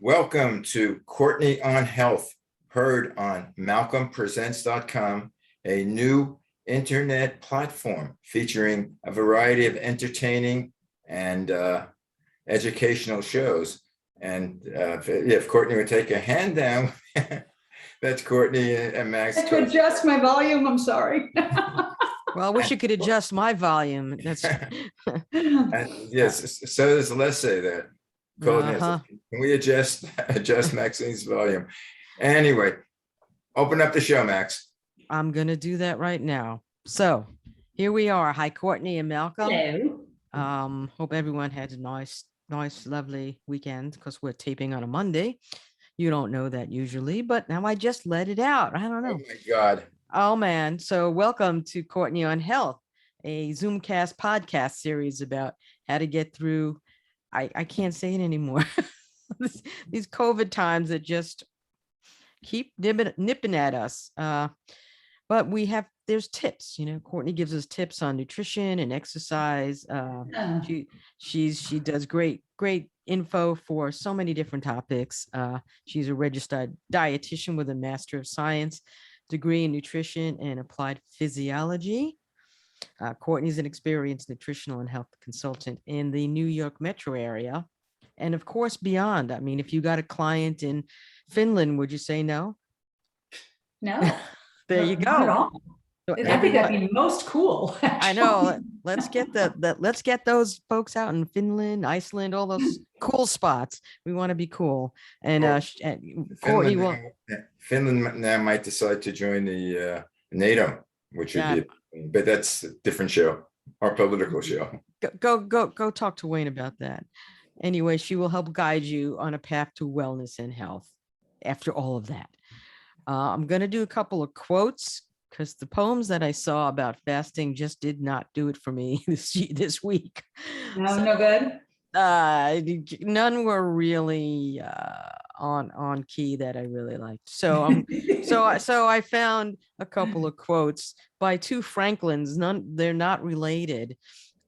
Welcome to Courtney on Health, heard on malcolmpresents.com, a new internet platform featuring a variety of entertaining and educational shows. And if Courtney would take a hand down, that's Courtney and Max. I had to adjust my volume. I'm sorry. Well, I wish you could adjust my volume. That's yes, so does Leslie there. Uh-huh. Can we adjust Maxine's volume? Anyway, open up the show, Max. I'm gonna do that right now. So here we are. Hi, Courtney and Malcolm. Hello. Hope everyone had a nice, lovely weekend because we're taping on a Monday. You don't know that usually, but now I just let it out. I don't know. Oh my God. Oh man. So welcome to Courtney on Health, a Zoomcast podcast series about how to get through. I can't say it anymore. These COVID times that just keep nipping at us. But there's tips, Courtney gives us tips on nutrition and exercise. She does great info for so many different topics. She's a registered dietitian with a Master of Science degree in nutrition and applied physiology. Courtney's an experienced nutritional and health consultant in the New York metro area. And of course, beyond. I mean, if you got a client in Finland, would you say no? No. There you Not at go. all. So I think that'd be most cool. I know. Let's get let's get those folks out in Finland, Iceland, all those cool spots. We want to be cool. And Courtney will. Finland now might decide to join the NATO, which would be, but that's a different show, our political show. Go talk to Wayne about that. Anyway, she will help guide you on a path to wellness and health. After all of that, I'm going to do a couple of quotes because the poems that I saw about fasting just did not do it for me this week. No good. None were really on key that I really liked. So so I found a couple of quotes by two Franklins. They're not related.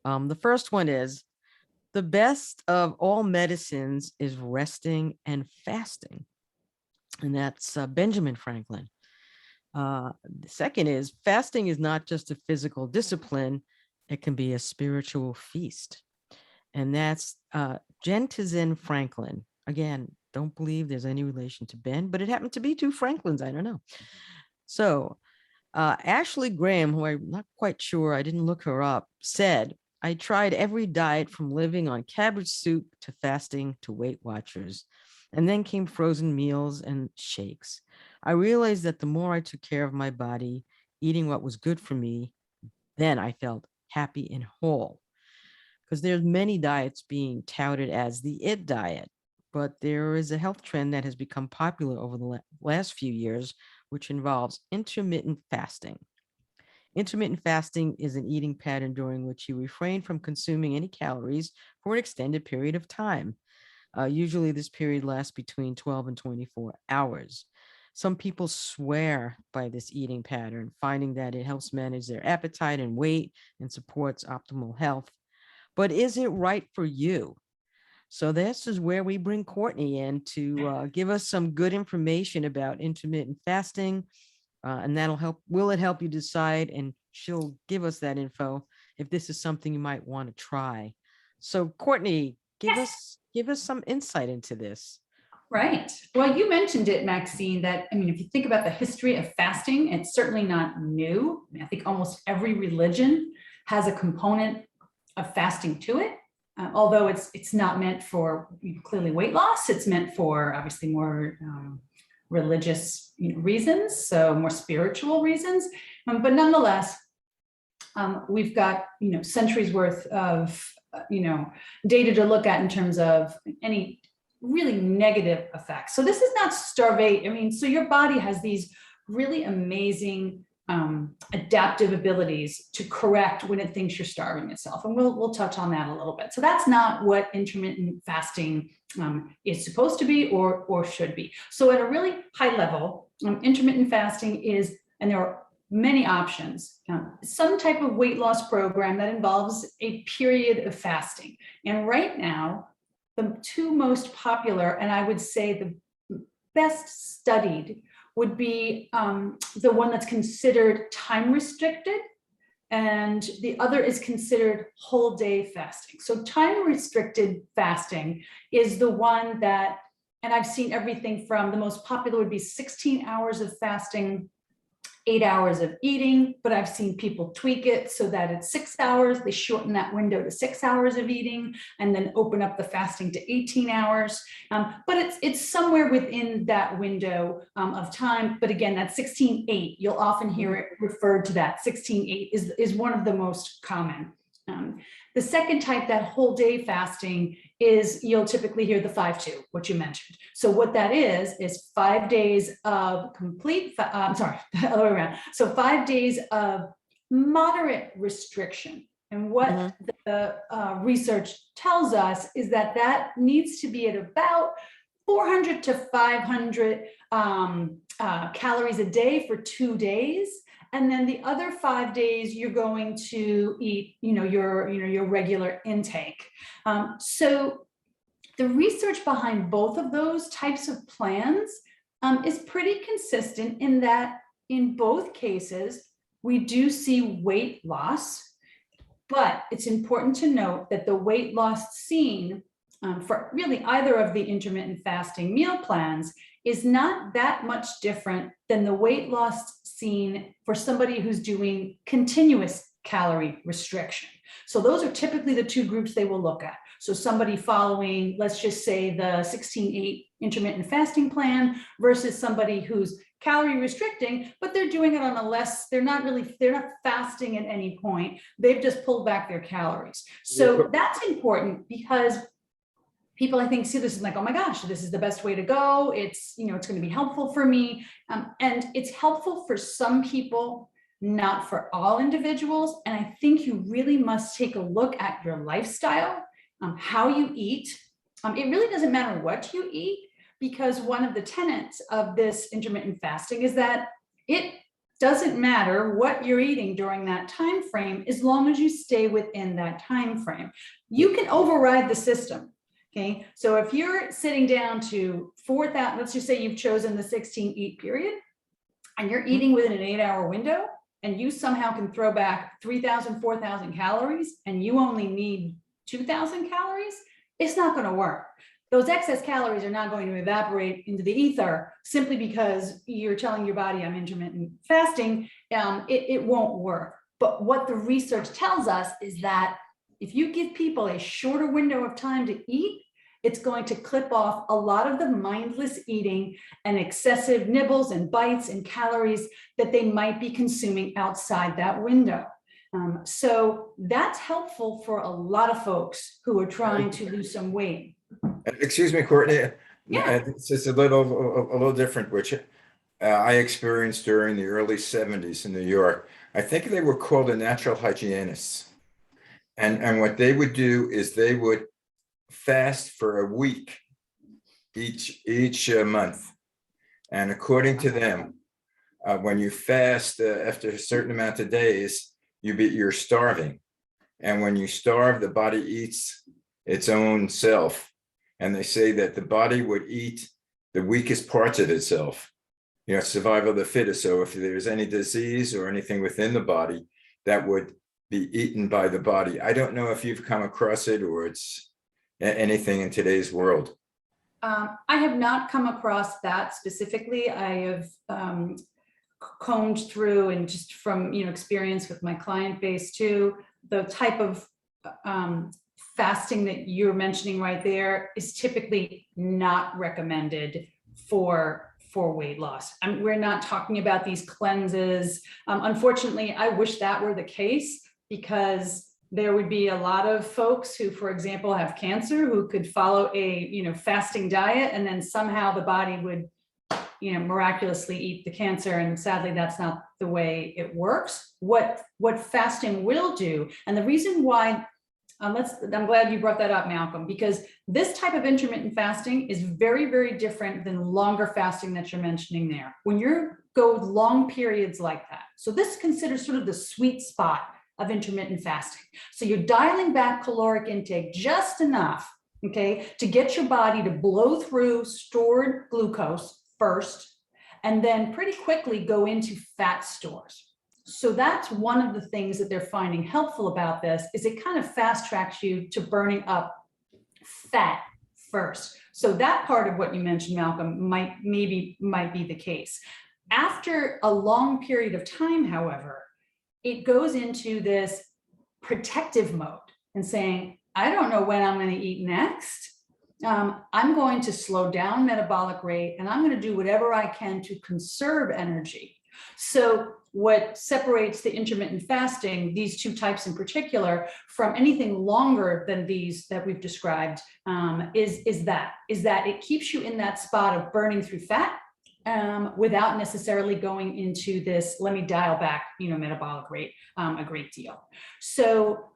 The first one is, "The best of all medicines is resting and fasting." And that's Benjamin Franklin. The second is, "Fasting is not just a physical discipline, it can be a spiritual feast." And that's Jen Franklin. Again, don't believe there's any relation to Ben, but it happened to be two Franklins. I don't know. So Ashley Graham, who I'm not quite sure, I didn't look her up, said, "I tried every diet from living on cabbage soup to fasting to Weight Watchers. And then came frozen meals and shakes. I realized that the more I took care of my body, eating what was good for me, then I felt happy and whole." Because there's many diets being touted as the it diet, but there is a health trend that has become popular over the last few years, which involves intermittent fasting. Intermittent fasting is an eating pattern during which you refrain from consuming any calories for an extended period of time. Usually this period lasts between 12 and 24 hours. Some people swear by this eating pattern, finding that it helps manage their appetite and weight and supports optimal health. But is it right for you? So this is where we bring Courtney in to give us some good information about intermittent fasting. And that'll help. Will it help you decide? And she'll give us that info if this is something you might want to try. So Courtney, give us some insight into this. Right. Well, you mentioned it, Maxine, that, if you think about the history of fasting, it's certainly not new. I think almost every religion has a component of fasting to it. Although it's not meant for clearly weight loss, it's meant for obviously more religious reasons, so more spiritual reasons. But nonetheless, we've got centuries worth of data to look at in terms of any really negative effects. So this is not starvation. So your body has these really amazing adaptive abilities to correct when it thinks you're starving itself. And we'll touch on that a little bit. So that's not what intermittent fasting is supposed to be or should be. So at a really high level, intermittent fasting is, and there are many options, some type of weight loss program that involves a period of fasting. And right now, the two most popular, and I would say the best studied, would be the one that's considered time restricted, and the other is considered whole day fasting. So time restricted fasting is the one that, and I've seen everything from, the most popular would be 16 hours of fasting, 8 hours of eating, but I've seen people tweak it so that it's 6 hours. They shorten that window to 6 hours of eating and then open up the fasting to 18 hours. But it's somewhere within that window of time. But again, that 16-8, you'll often hear it referred to that. 16-8 is one of the most common. The second type, that whole day fasting, is you'll typically hear the 5-2, what you mentioned. So what that is 5 days of complete, the other way around. So 5 days of moderate restriction. And what the research tells us is that that needs to be at about 400 to 500 calories a day for 2 days. And then the other 5 days, you're going to eat, your regular intake. So the research behind both of those types of plans is pretty consistent in that in both cases, we do see weight loss, but it's important to note that the weight loss seen for really either of the intermittent fasting meal plans is not that much different than the weight loss seen for somebody who's doing continuous calorie restriction. So those are typically the two groups they will look at. So somebody following, let's just say, the 16-8 intermittent fasting plan versus somebody who's calorie restricting, but they're doing it on a less, they're not fasting at any point. They've just pulled back their calories. So that's important because people, I think, see this as like, oh my gosh, this is the best way to go. It's, it's going to be helpful for me. And it's helpful for some people, not for all individuals. And I think you really must take a look at your lifestyle, how you eat. It really doesn't matter what you eat, because one of the tenets of this intermittent fasting is that it doesn't matter what you're eating during that time frame, as long as you stay within that time frame. You can override the system. Okay, so if you're sitting down to 4,000, let's just say you've chosen the 16-8 period, and you're eating within an 8-hour window, and you somehow can throw back 3,000, 4,000 calories, and you only need 2,000 calories, it's not going to work. Those excess calories are not going to evaporate into the ether simply because you're telling your body I'm intermittent fasting. It won't work. But what the research tells us is that if you give people a shorter window of time to eat, it's going to clip off a lot of the mindless eating and excessive nibbles and bites and calories that they might be consuming outside that window. So that's helpful for a lot of folks who are trying to lose some weight. Excuse me, Courtney. Yeah. It's just a little different, which I experienced during the early 70s in New York. I think they were called the natural hygienists. And what they would do is they would fast for a week each month. And according to them, when you fast after a certain amount of days, you're starving. And when you starve, the body eats its own self. And they say that the body would eat the weakest parts of itself, survival of the fittest. So if there's any disease or anything within the body, that would be eaten by the body. I don't know if you've come across it or it's anything in today's world. I have not come across that specifically. I have combed through, and just from experience with my client base too, the type of fasting that you're mentioning right there is typically not recommended for weight loss. We're not talking about these cleanses. Unfortunately, I wish that were the case, because there would be a lot of folks who, for example, have cancer, who could follow a fasting diet, and then somehow the body would miraculously eat the cancer. And sadly, that's not the way it works. What fasting will do, and the reason why, I'm glad you brought that up, Malcolm, because this type of intermittent fasting is very, very different than longer fasting that you're mentioning there. When you go with long periods like that, so this is considered sort of the sweet spot of intermittent fasting. So you're dialing back caloric intake just enough okay, to get your body to blow through stored glucose first, and then pretty quickly go into fat stores. So that's one of the things that they're finding helpful about this, is it kind of fast tracks you to burning up fat first. So that part of what you mentioned, Malcolm, might be the case. After a long period of time, however, it goes into this protective mode and saying, I don't know when I'm going to eat next. I'm going to slow down metabolic rate, and I'm going to do whatever I can to conserve energy. So what separates the intermittent fasting, these two types in particular, from anything longer than these that we've described, is that it keeps you in that spot of burning through fat, without necessarily going into this, let me dial back, metabolic rate a great deal. So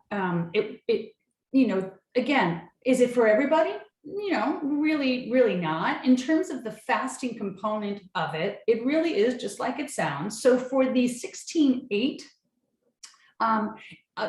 again, is it for everybody? Really not. In terms of the fasting component of it, it really is just like it sounds. So for the 16-8,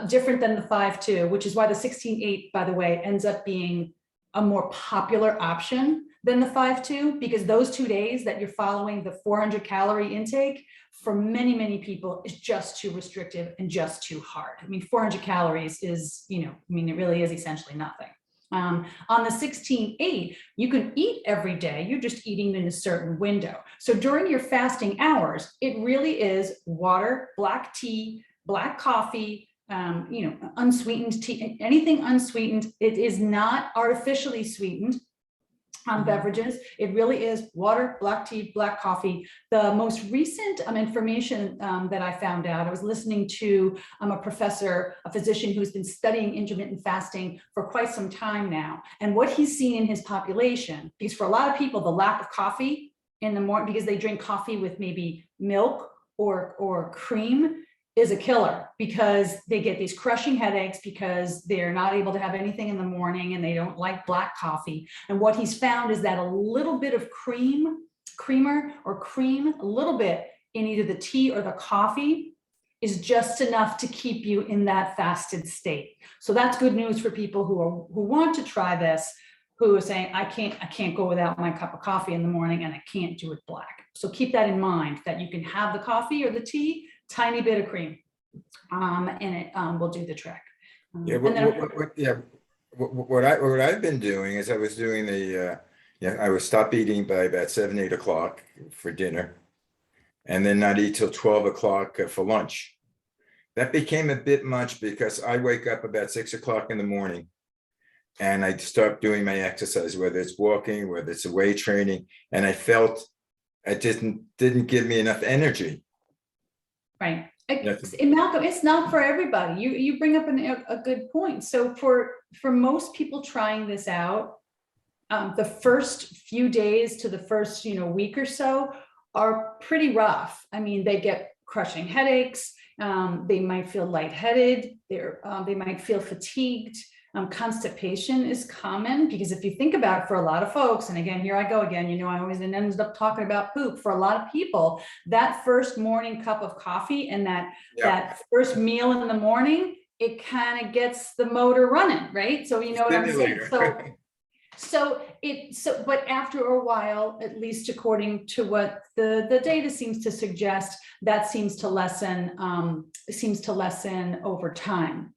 different than the 5-2, which is why the 16-8, by the way, ends up being a more popular option than the 5-2, because those 2 days that you're following the 400 calorie intake, for many, many people, is just too restrictive and just too hard. I mean, 400 calories is, it really is essentially nothing. On the 16-8, you can eat every day. You're just eating in a certain window. So during your fasting hours, it really is water, black tea, black coffee, unsweetened tea, anything unsweetened. It is not artificially sweetened beverages. It really is water, black tea, black coffee. The most recent information that I found out, I was listening to a professor, a physician who's been studying intermittent fasting for quite some time now. And what he's seen in his population, because for a lot of people, the lack of coffee in the morning, because they drink coffee with maybe milk or cream, is a killer, because they get these crushing headaches because they're not able to have anything in the morning and they don't like black coffee. And what he's found is that a little bit of cream, a little bit in either the tea or the coffee is just enough to keep you in that fasted state. So that's good news for people who want to try this, who are saying, I can't go without my cup of coffee in the morning, and I can't do it black. So keep that in mind, that you can have the coffee or the tea, tiny bit of cream, and it will do the trick. What I've been doing is I was doing I would stop eating by about 7, 8 o'clock for dinner, and then not eat till 12 o'clock for lunch. That became a bit much because I wake up about 6 o'clock in the morning, and I start doing my exercise, whether it's walking, whether it's weight training, and I felt it didn't give me enough energy. Right. Malcolm, it's not for everybody. You bring up a good point. So for most people trying this out, the first few days to the first week or so are pretty rough. I mean, they get crushing headaches. They might feel lightheaded. They might feel fatigued. Constipation is common, because if you think about it, for a lot of folks, and again, here I go again, I always ended up talking about poop. For a lot of people, that first morning cup of coffee and that first meal in the morning, it kind of gets the motor running, right? So you know what I'm saying? But after a while, at least according to what the data seems to suggest, that seems to lessen over time.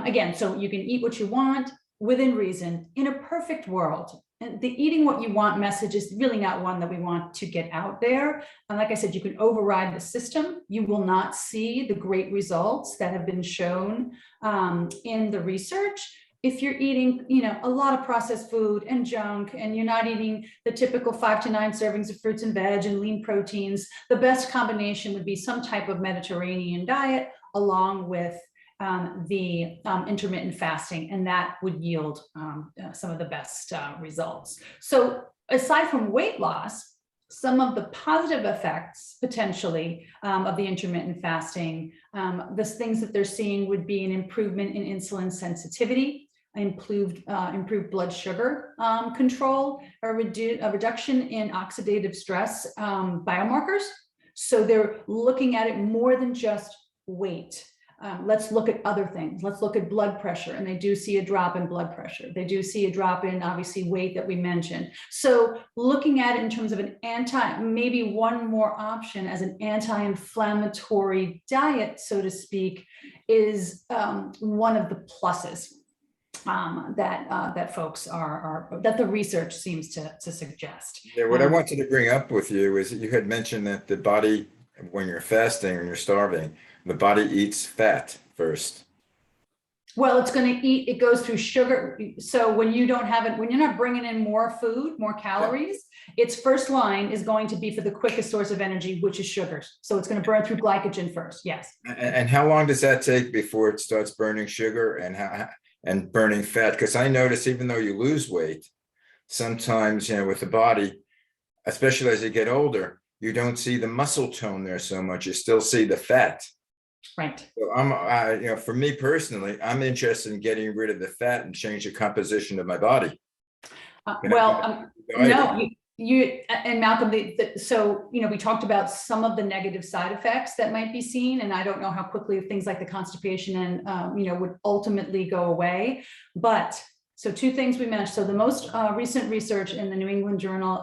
Again, so you can eat what you want within reason. In a perfect world, and the eating what you want message is really not one that we want to get out there. And like I said, you can override the system. You will not see the great results that have been shown in the research if you're eating, a lot of processed food and junk, and you're not eating the typical 5 to 9 servings of fruits and veg and lean proteins. The best combination would be some type of Mediterranean diet along with the intermittent fasting, and that would yield some of the best results. So aside from weight loss, some of the positive effects potentially of the intermittent fasting, the things that they're seeing would be an improvement in insulin sensitivity, improved blood sugar control, a reduction in oxidative stress biomarkers. So they're looking at it more than just weight. let's look at other things. Let's look at blood pressure. And they do see a drop in blood pressure. They do see a drop in, obviously, weight that we mentioned. So looking at it in terms of an maybe one more option as an anti-inflammatory diet, so to speak, is one of the pluses that folks that the research seems to suggest. Yeah, what I wanted to bring up with you is that you had mentioned that the body, when you're fasting and you're starving, the body eats fat first. Well, it's going to eat, it goes through sugar. So when you don't have it, when you're not bringing in more food, more calories, its first line is going to be for the quickest source of energy, which is sugars. So it's going to burn through glycogen first. Yes. And how long does that take before it starts burning sugar and burning fat? Because I notice even though you lose weight, sometimes, with the body, especially as you get older, you don't see the muscle tone there so much. You still see the fat. Right. So for me personally, I'm interested in getting rid of the fat and change the composition of my body. No, you and Malcolm, so, we talked about some of the negative side effects that might be seen, and I don't know how quickly things like the constipation and, would ultimately go away. But so two things we mentioned. So the most recent research in the New England Journal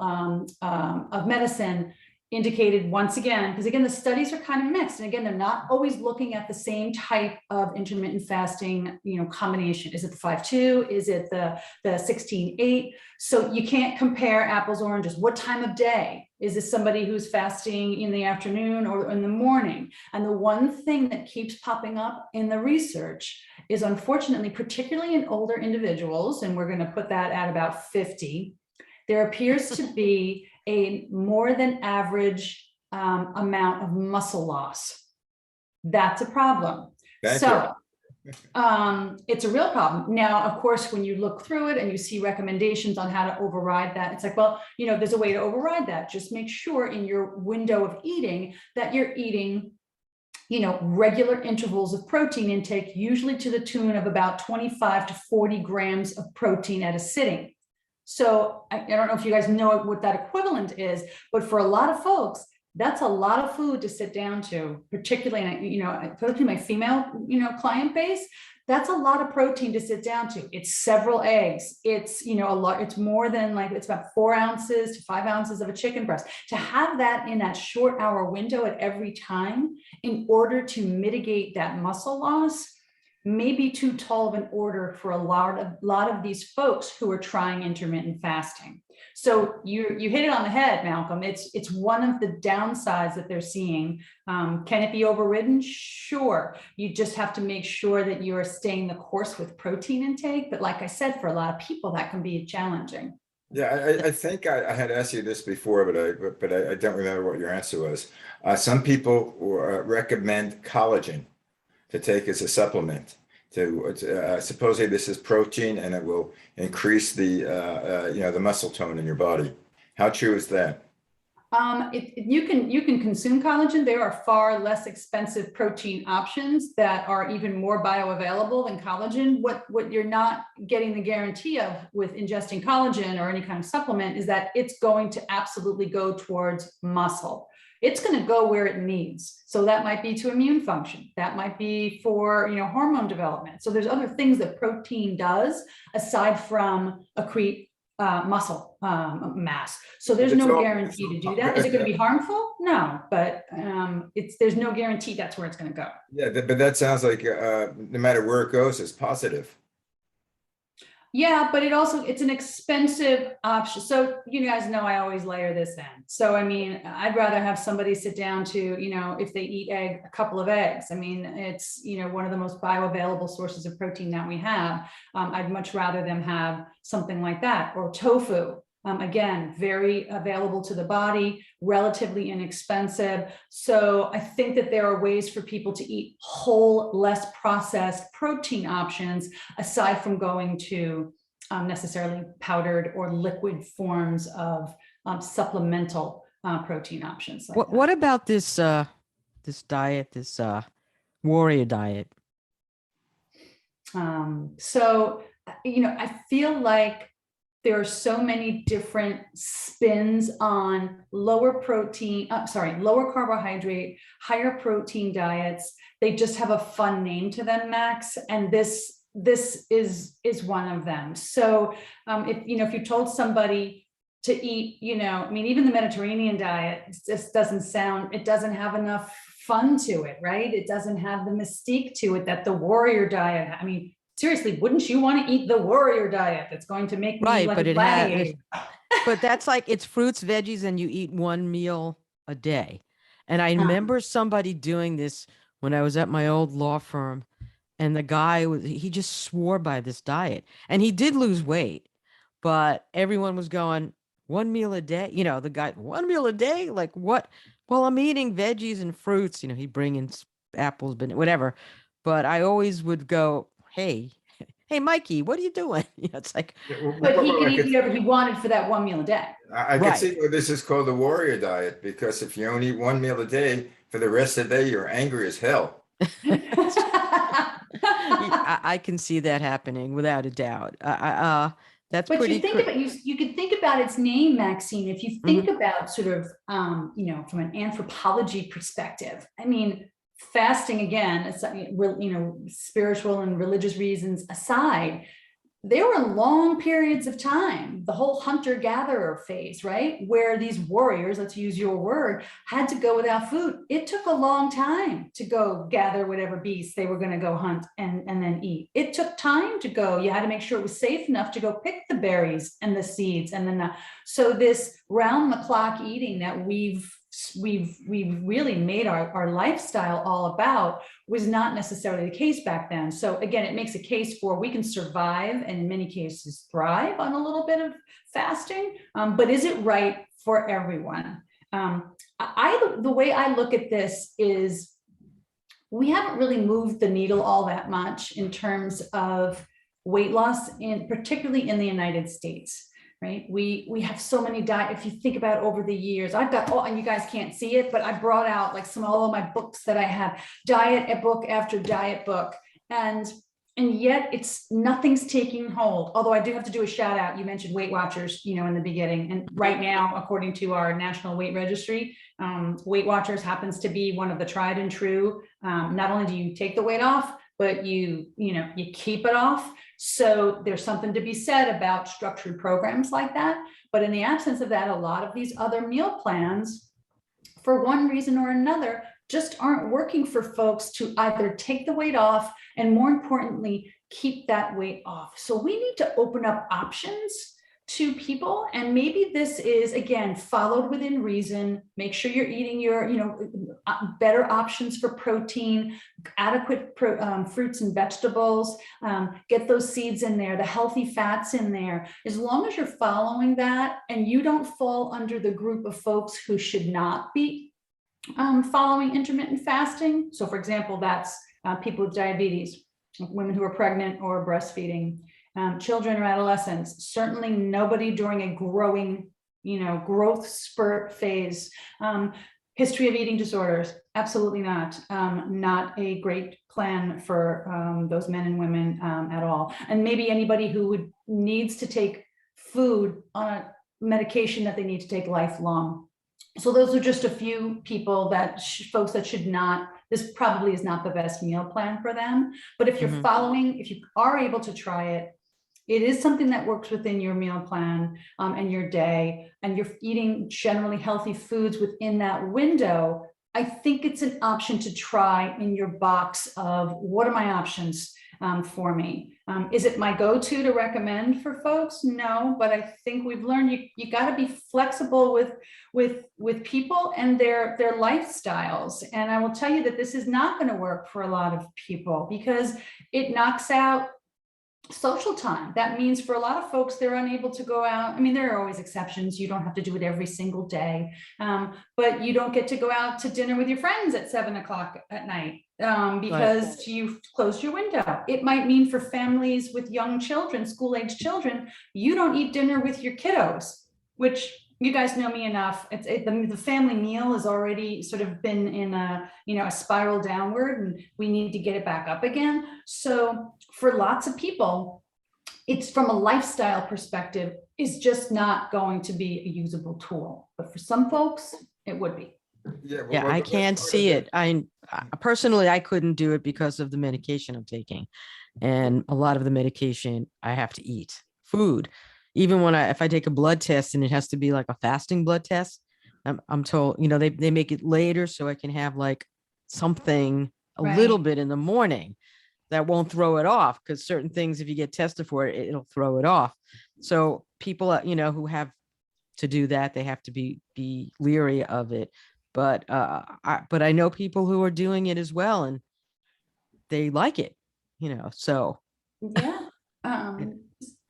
of Medicine indicated once again, because again, the studies are kind of mixed. And again, they're not always looking at the same type of intermittent fasting, combination. Is it the 5-2? Is it the 16-8? So you can't compare apples, oranges. What time of day? Is this somebody who's fasting in the afternoon or in the morning? And the one thing that keeps popping up in the research is, unfortunately, particularly in older individuals, and we're going to put that at about 50, there appears to be a more than average amount of muscle loss. That's a problem. It's a real problem. Now, of course, when you look through it and you see recommendations on how to override that, it's like, well, there's a way to override that. Just make sure in your window of eating that you're eating regular intervals of protein intake, usually to the tune of about 25 to 40 grams of protein at a sitting. So I don't know if you guys know what that equivalent is, but for a lot of folks, that's a lot of food to sit down to, particularly, particularly my female, client base. That's a lot of protein to sit down to. It's several eggs. It's, a lot. It's more than it's about 4 ounces to 5 ounces of a chicken breast. To have that in that short hour window at every time in order to mitigate that muscle loss may be too tall of an order for a lot of these folks who are trying intermittent fasting. So you hit it on the head, Malcolm. It's one of the downsides that they're seeing. Can it be overridden? Sure. You just have to make sure that you are staying the course with protein intake. But like I said, for a lot of people, that can be challenging. Yeah, I think I had asked you this before, but I don't remember what your answer was. Some people recommend collagen to take as a supplement. Supposedly this is protein and it will increase the the muscle tone in your body. How true is that? You can consume collagen. There are far less expensive protein options that are even more bioavailable than collagen. What you're not getting the guarantee of with ingesting collagen or any kind of supplement is that it's going to absolutely go towards muscle. It's going to go where it needs. So that might be to immune function. That might be for, hormone development. So there's other things that protein does aside from accrete muscle mass. So there's no guarantee to do that. Is it going to be harmful? No, but there's no guarantee that's where it's going to go. Yeah, but that sounds like no matter where it goes, it's positive. Yeah, but it's an expensive option. So you guys know I always layer this in. So I'd rather have somebody sit down to, if they eat a couple of eggs. It's, one of the most bioavailable sources of protein that we have. I'd much rather them have something like that, or tofu. Again, very available to the body, relatively inexpensive. So I think that there are ways for people to eat whole, less processed protein options, aside from going to necessarily powdered or liquid forms of supplemental protein options. What about this diet, this warrior diet? So, I feel like there are so many different spins on lower carbohydrate, higher protein diets. They just have a fun name to them, Max. And this is one of them. So if you told somebody to eat, I mean, even the Mediterranean diet just it doesn't have enough fun to it, right? It doesn't have the mystique to it that the warrior diet, I mean, seriously, wouldn't you want to eat the warrior diet that's going to make me Right, like but a it gladiator? but that's like, it's fruits, veggies, and you eat one meal a day. And I Uh, remember somebody doing this when I was at my old law firm, and the guy he just swore by this diet, and he did lose weight, but everyone was going, one meal a day, the guy, one meal a day, like what? Well, I'm eating veggies and fruits, he'd bring in apples, but whatever. But I always would go, hey, Mikey, what are you doing? It's like, but he could I eat whatever he wanted for that one meal a day. could right. see why this is called the warrior diet, because if you only eat one meal a day for the rest of the day, you're angry as hell. I can see that happening without a doubt. That's But pretty. you could think about its name, Maxine. If you think Mhm. about sort of from an anthropology perspective, I mean, fasting again, it's, spiritual and religious reasons aside, there were long periods of time, the whole hunter-gatherer phase, right? Where these warriors, let's use your word, had to go without food. It took a long time to go gather whatever beasts they were going to go hunt and then eat. It took time to go. You had to make sure it was safe enough to go pick the berries and the seeds. And then, so this round-the-clock eating that we've really made our lifestyle all about was not necessarily the case back then. So again, it makes a case for we can survive and in many cases thrive on a little bit of fasting, but is it right for everyone? The way I look at this is we haven't really moved the needle all that much in terms of weight loss, particularly in the United States. Right, we have so many diet. If you think about over the years, I've got and you guys can't see it, but I brought out like all of my books that I have, diet book after diet book, and yet nothing's taking hold. Although I do have to do a shout out. You mentioned Weight Watchers, in the beginning, and right now, according to our National Weight Registry, Weight Watchers happens to be one of the tried and true. Not only do you take the weight off, but you keep it off. So there's something to be said about structured programs like that. But in the absence of that, a lot of these other meal plans, for one reason or another, just aren't working for folks to either take the weight off and, more importantly, keep that weight off. So we need to open up options to people, and maybe this is, again, followed within reason. Make sure you're eating your better options for protein, adequate fruits and vegetables, get those seeds in there, the healthy fats in there. As long as you're following that and you don't fall under the group of folks who should not be following intermittent fasting. So for example, that's people with diabetes, women who are pregnant or breastfeeding, children or adolescents, certainly nobody during a growing, growth spurt phase. History of eating disorders, absolutely not. Not a great plan for those men and women at all. And maybe anybody who needs to take food on a medication that they need to take lifelong. So those are just a few people folks that should not, this probably is not the best meal plan for them. But if you're if you are able to try it, it is something that works within your meal plan and your day, and you're eating generally healthy foods within that window, I think it's an option to try in your box of what are my options for me. Is it my go-to to recommend for folks? No, but I think we've learned you got to be flexible with people and their lifestyles. And I will tell you that this is not going to work for a lot of people because it knocks out social time. That means for a lot of folks, they're unable to go out. I mean, there are always exceptions. You don't have to do it every single day, but you don't get to go out to dinner with your friends at 7 o'clock at night because you've closed your window. It might mean for families with young children, school-age children, you don't eat dinner with your kiddos, which you guys know me enough. The family meal has already sort of been in a spiral downward, and we need to get it back up again. So for lots of people, it's from a lifestyle perspective, is just not going to be a usable tool. But for some folks, it would be. Yeah. Yeah, I can't see it. Personally, I couldn't do it because of the medication I'm taking. And a lot of the medication I have to eat food. Even when if I take a blood test and it has to be like a fasting blood test, I'm told, they make it later so I can have like something a little Right. bit in the morning that won't throw it off, because certain things, if you get tested for it, it'll throw it off. So people, who have to do that, they have to be leery of it. But I know people who are doing it as well, and they like it, so. Yeah.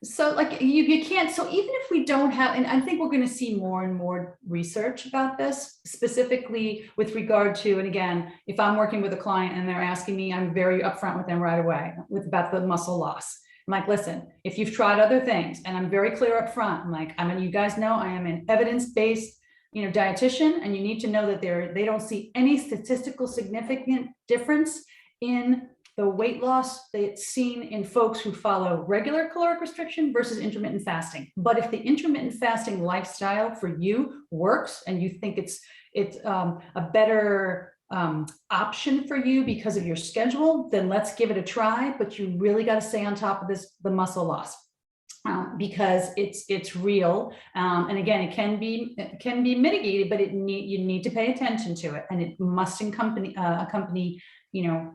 So like you can't, so even if we don't have, and I think we're going to see more and more research about this, specifically with regard to, and again, if I'm working with a client and they're asking me, I'm very upfront with them right away about the muscle loss. I'm like, listen, if you've tried other things, and I'm very clear up front, I'm like, you guys know I am an evidence-based, dietitian, and you need to know that they don't see any statistical significant difference in the weight loss that's seen in folks who follow regular caloric restriction versus intermittent fasting. But if the intermittent fasting lifestyle for you works and you think it's a better option for you because of your schedule, then let's give it a try. But you really got to stay on top of the muscle loss. Because it's real, and again, it can be mitigated, but you need to pay attention to it, and it must accompany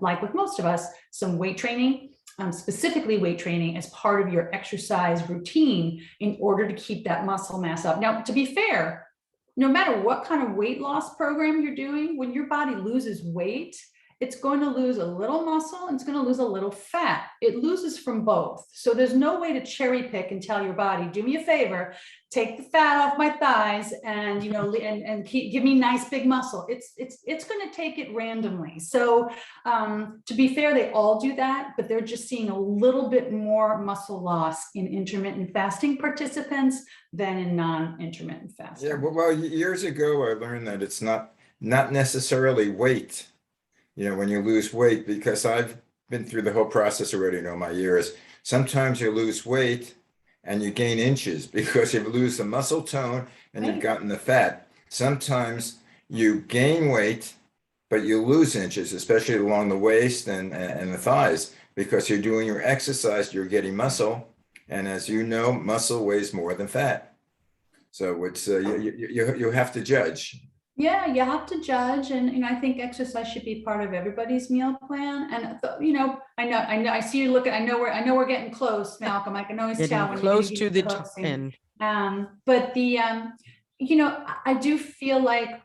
like with most of us, some weight training, specifically weight training as part of your exercise routine in order to keep that muscle mass up. Now, to be fair, no matter what kind of weight loss program you're doing, when your body loses weight, it's going to lose a little muscle and it's going to lose a little fat. It loses from both. So there's no way to cherry pick and tell your body, do me a favor, take the fat off my thighs and, give me nice big muscle. It's going to take it randomly. So to be fair, they all do that, but they're just seeing a little bit more muscle loss in intermittent fasting participants than in non-intermittent fasting. Yeah. Well, years ago, I learned that it's not necessarily weight. When you lose weight, because I've been through the whole process already, my years. Sometimes you lose weight and you gain inches because you lose the muscle tone and you've gotten the fat. Sometimes you gain weight, but you lose inches, especially along the waist and the thighs, because you're doing your exercise, you're getting muscle. And as you know, muscle weighs more than fat. So it's you have to judge. Yeah, you have to judge, and I think exercise should be part of everybody's meal plan. And I know, I see you looking. I know we're getting close, Malcolm. I can always tell when close you're to the top end. But I do feel like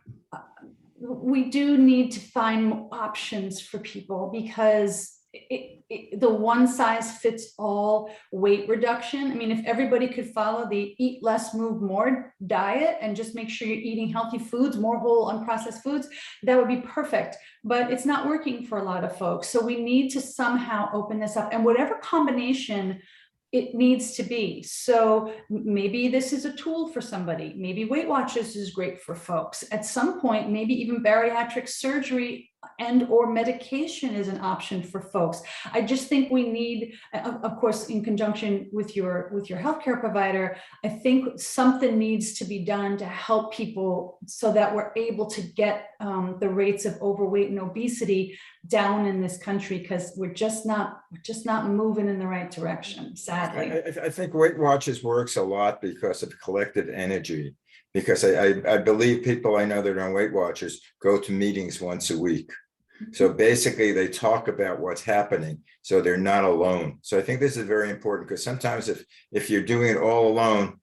we do need to find options for people, because the one size fits all weight reduction. I mean, if everybody could follow the eat less, move more diet and just make sure you're eating healthy foods, more whole unprocessed foods, that would be perfect. But it's not working for a lot of folks. So we need to somehow open this up, and whatever combination it needs to be. So maybe this is a tool for somebody. Maybe Weight Watchers is great for folks. At some point, maybe even bariatric surgery and or medication is an option for folks. I just think we need, of course, in conjunction with your healthcare provider, I think something needs to be done to help people so that we're able to get the rates of overweight and obesity down in this country, because we're just not moving in the right direction, sadly. I think Weight Watchers works a lot because of collective energy. Because I believe people I know that are on Weight Watchers go to meetings once a week. So basically they talk about what's happening, so they're not alone. So I think this is very important, because sometimes if you're doing it all alone,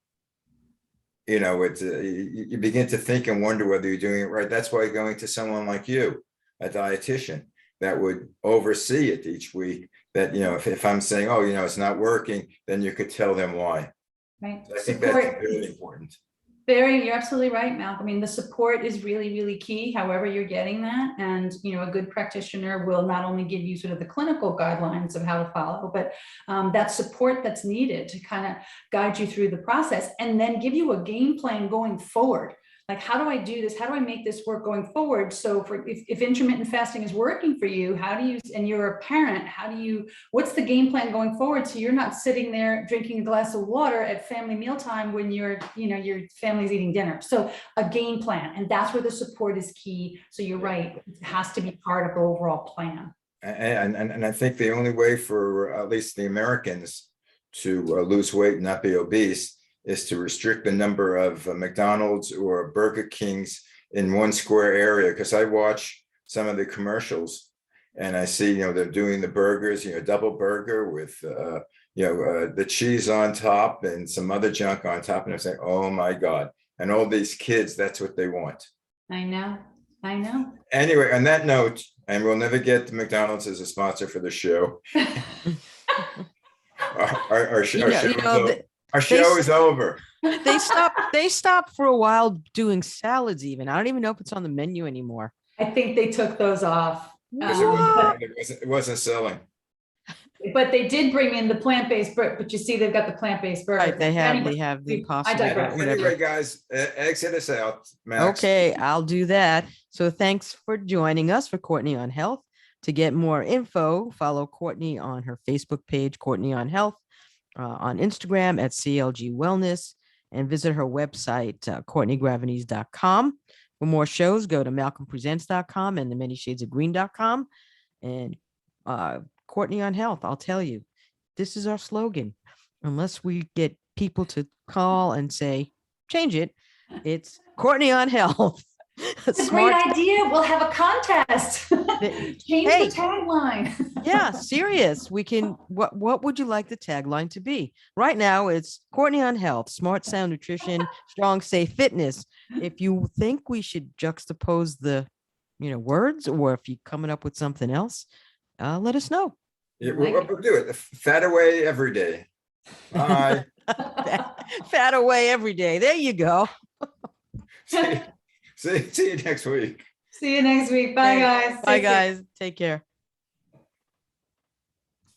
it's you begin to think and wonder whether you're doing it right. That's why going to someone like you, a dietitian, that would oversee it each week, that, if I'm saying, oh, it's not working, then you could tell them why. Right. So I think that's very important. You're absolutely right, Malcolm. I mean, the support is really, really key, however you're getting that. And, a good practitioner will not only give you sort of the clinical guidelines of how to follow, but that support that's needed to kind of guide you through the process, and then give you a game plan going forward. like, how do I do this? How do I make this work going forward? So if intermittent fasting is working for you, how do you, and you're a parent, what's the game plan going forward? So you're not sitting there drinking a glass of water at family mealtime when your family's eating dinner. So a game plan, and that's where the support is key. So you're right, it has to be part of the overall plan. And I think the only way for at least the Americans to lose weight and not be obese is to restrict the number of McDonald's or Burger Kings in one square area. Because I watch some of the commercials and I see, they're doing the burgers, double burger with, the cheese on top and some other junk on top. And I'm saying, oh my God. And all these kids, that's what they want. I know. Anyway, on that note, and we'll never get McDonald's as a sponsor for the show. Our show is over. They stopped for a while doing salads even. I don't even know if it's on the menu anymore. I think they took those off. It wasn't selling. But they did bring in the plant-based burger, but you see they've got the plant-based burger. Right, they have the Impossible. Anyway, guys, exit us out, Max. Okay, I'll do that. So thanks for joining us for Courtney on Health. To get more info, follow Courtney on her Facebook page, Courtney on Health, on Instagram at CLG Wellness, and visit her website, CourtneyGravities.com. For more shows, go to MalcolmPresents.com and theManyShadesOfGreen.com. And Courtney on Health, I'll tell you, this is our slogan. Unless we get people to call and say, change it, it's Courtney on Health. It's a great idea. We'll have a contest. Change the tagline. Yeah, serious. We can. What would you like the tagline to be? Right now, it's Courtney on Health, smart, sound nutrition, strong, safe fitness. If you think we should juxtapose the, words, or if you're coming up with something else, let us know. Yeah, we'll do it. Fat away every day. Bye. Fat away every day. There you go. See you next week. See you next week. Bye, guys. Bye, guys. Take care.